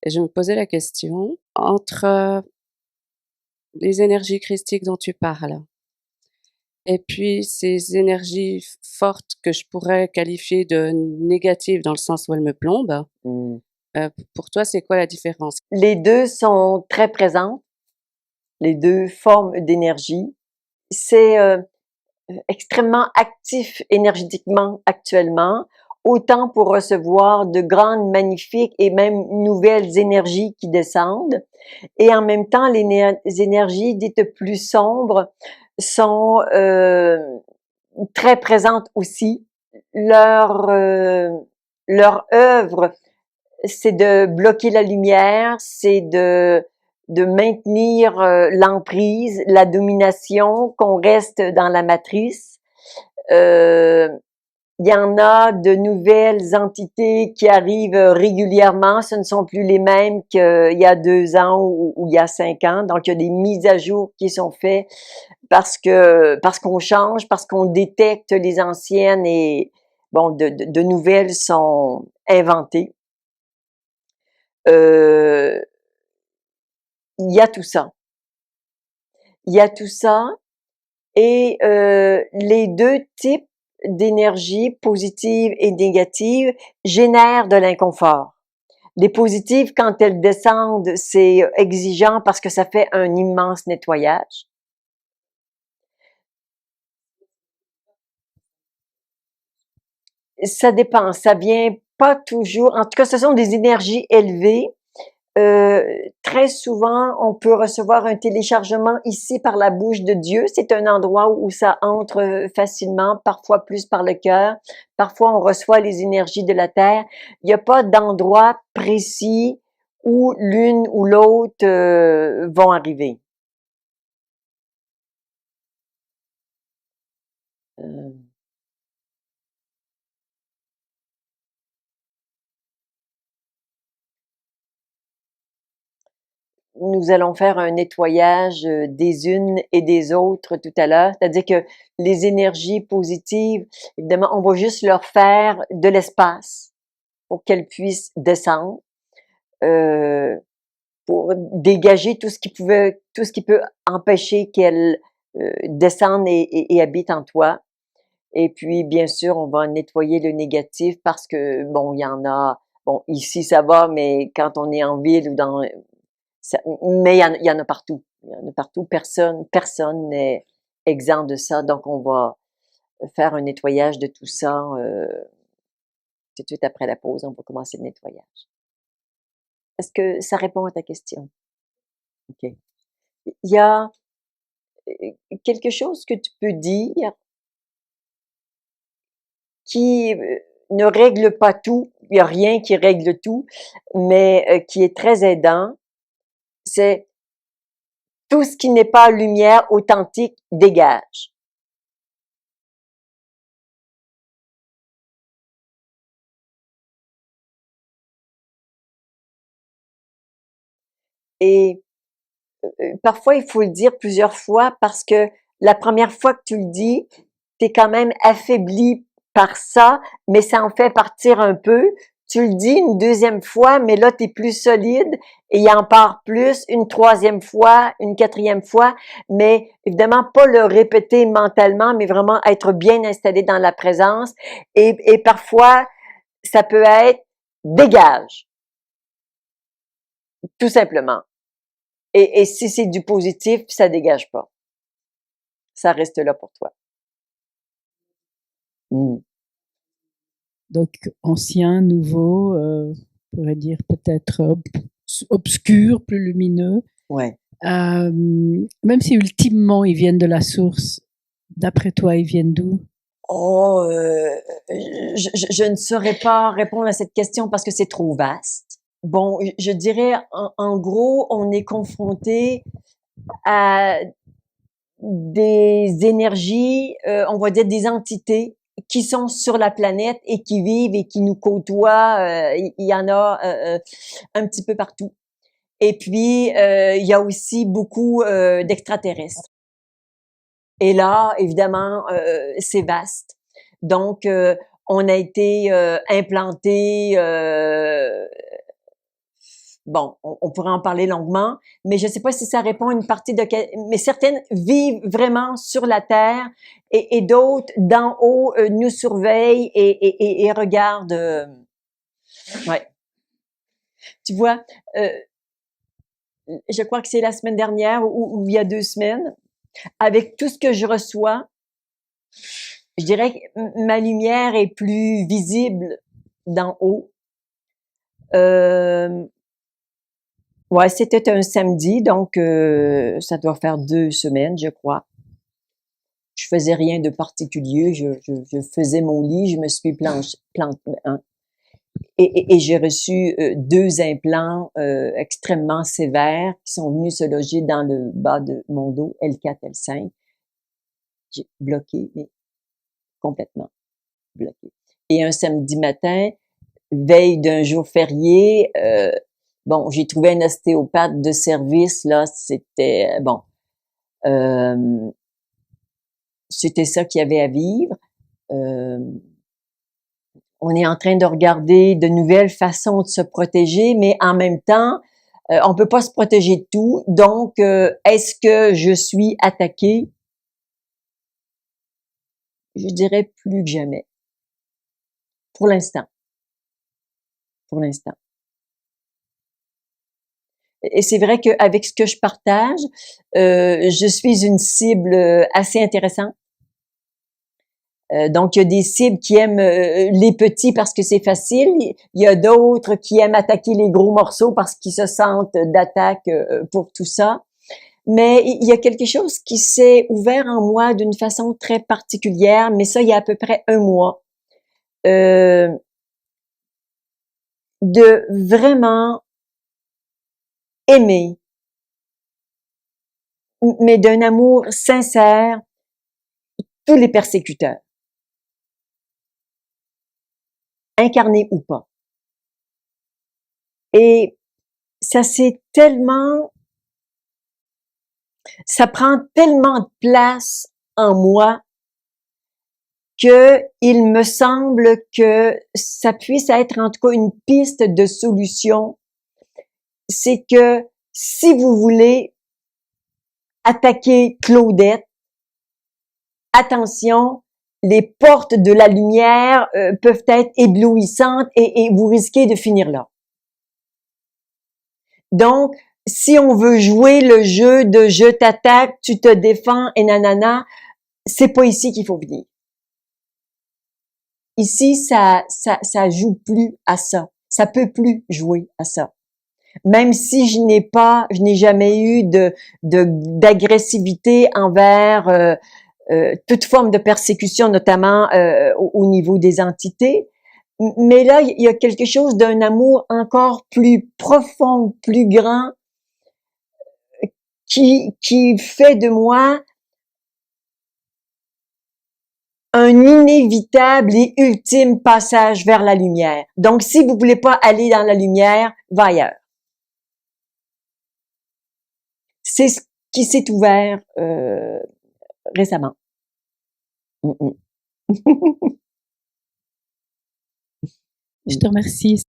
Et je me posais la question, entre les énergies christiques dont tu parles, et puis ces énergies fortes que je pourrais qualifier de négatives dans le sens où elles me plombent, Mmh. pour toi, c'est quoi la différence? Les 2 sont très présentes, les 2 formes d'énergie. C'est, extrêmement actif énergétiquement actuellement, autant pour recevoir de grandes, magnifiques et même nouvelles énergies qui descendent, et en même temps les énergies dites plus sombres sont, très présentes aussi. Leur, leur œuvre, c'est de bloquer la lumière, c'est de maintenir l'emprise, la domination, qu'on reste dans la matrice. Euh, il y en a de nouvelles entités qui arrivent régulièrement. Ce ne sont plus les mêmes qu'il y a 2 ans ou il y a 5 ans. Donc, il y a des mises à jour qui sont faites parce qu'on change, parce qu'on détecte les anciennes et bon, de nouvelles sont inventées. Euh, il y a tout ça. Il y a tout ça et les 2 types d'énergie, positive et négative, génèrent de l'inconfort. Les positives, quand elles descendent, c'est exigeant parce que ça fait un immense nettoyage. Ça dépend, ça vient pas toujours. En tout cas, ce sont des énergies élevées. Très souvent, on peut recevoir un téléchargement ici par la bouche de Dieu. C'est un endroit où ça entre facilement, parfois plus par le cœur. Parfois, on reçoit les énergies de la terre. Il n'y a pas d'endroit précis où l'une ou l'autre vont arriver. Euh, Nous allons faire un nettoyage des unes et des autres tout à l'heure. C'est-à-dire que les énergies positives, évidemment, on va juste leur faire de l'espace pour qu'elles puissent descendre, euh, pour dégager tout ce qui peut empêcher qu'elles descendent et habitent en toi. Et puis, bien sûr, on va nettoyer le négatif parce que, bon, il y en a, bon, ici ça va, mais quand on est en ville ou dans mais il y en a partout. Il y en a partout. Personne n'est exempt de ça. Donc, on va faire un nettoyage de tout ça tout de suite après la pause. On va commencer le nettoyage. Est-ce que ça répond à ta question? OK. Il y a quelque chose que tu peux dire qui ne règle pas tout. Il n'y a rien qui règle tout, mais qui est très aidant. C'est tout ce qui n'est pas lumière authentique dégage. Et parfois, il faut le dire plusieurs fois parce que la première fois que tu le dis, tu es quand même affaibli par ça, mais ça en fait partir un peu. Tu le dis une deuxième fois, mais là, tu es plus solide et il en part plus une troisième fois, une quatrième fois, mais évidemment pas le répéter mentalement, mais vraiment être bien installé dans la présence. Et parfois, ça peut être dégage, tout simplement. Et si c'est du positif, ça dégage pas. Ça reste là pour toi. Mm. Donc, ancien, nouveau, on pourrait dire peut-être obscur, plus lumineux. Ouais. Même si ultimement ils viennent de la source, d'après toi, ils viennent d'où? Oh, je ne saurais pas répondre à cette question parce que c'est trop vaste. Bon, je dirais, en gros, on est confronté à des énergies, on va dire des entités qui sont sur la planète et qui vivent et qui nous côtoient. Il y en a un petit peu partout. Et puis, il y a aussi beaucoup d'extraterrestres. Et là, évidemment, c'est vaste. Donc, on a été implanté bon, on pourrait en parler longuement, mais je ne sais pas si ça répond à une partie de... Mais certaines vivent vraiment sur la Terre et d'autres, d'en haut, nous surveillent et regardent. Ouais. Tu vois, je crois que c'est la semaine dernière ou il y a 2 semaines, avec tout ce que je reçois, je dirais que ma lumière est plus visible d'en haut. Ouais, c'était un samedi, donc ça doit faire 2 semaines, je crois. Je faisais rien de particulier, je faisais mon lit, je me suis plantée, hein, et j'ai reçu 2 implants extrêmement sévères qui sont venus se loger dans le bas de mon dos, L4, L5. J'ai bloqué, mais complètement bloqué. Et un samedi matin, veille d'un jour férié, bon, j'ai trouvé un ostéopathe de service, là, c'était, bon, c'était ça qu'il y avait à vivre. On est en train de regarder de nouvelles façons de se protéger, mais en même temps, on peut pas se protéger de tout. Donc, est-ce que je suis attaquée? Je dirais plus que jamais. Pour l'instant. Pour l'instant. Et c'est vrai qu'avec ce que je partage, je suis une cible assez intéressante. Donc, il y a des cibles qui aiment les petits parce que c'est facile. Il y a d'autres qui aiment attaquer les gros morceaux parce qu'ils se sentent d'attaque pour tout ça. Mais il y a quelque chose qui s'est ouvert en moi d'une façon très particulière, mais ça, il y a à peu près 1 mois. De vraiment aimer, mais d'un amour sincère, tous les persécuteurs, incarnés ou pas. Et ça prend tellement de place en moi que il me semble que ça puisse être en tout cas une piste de solution. C'est que si vous voulez attaquer Claudette, attention, les portes de la lumière peuvent être éblouissantes et vous risquez de finir là. Donc, si on veut jouer le jeu de je t'attaque, tu te défends et nanana, c'est pas ici qu'il faut venir. Ici, ça joue plus à ça. Ça peut plus jouer à ça. Même si je n'ai jamais eu d'agressivité envers toute forme de persécution, notamment au niveau des entités. Mais là, il y a quelque chose d'un amour encore plus profond, plus grand, qui fait de moi un inévitable et ultime passage vers la lumière. Donc, si vous voulez pas aller dans la lumière, va ailleurs. C'est ce qui s'est ouvert récemment. Je te remercie.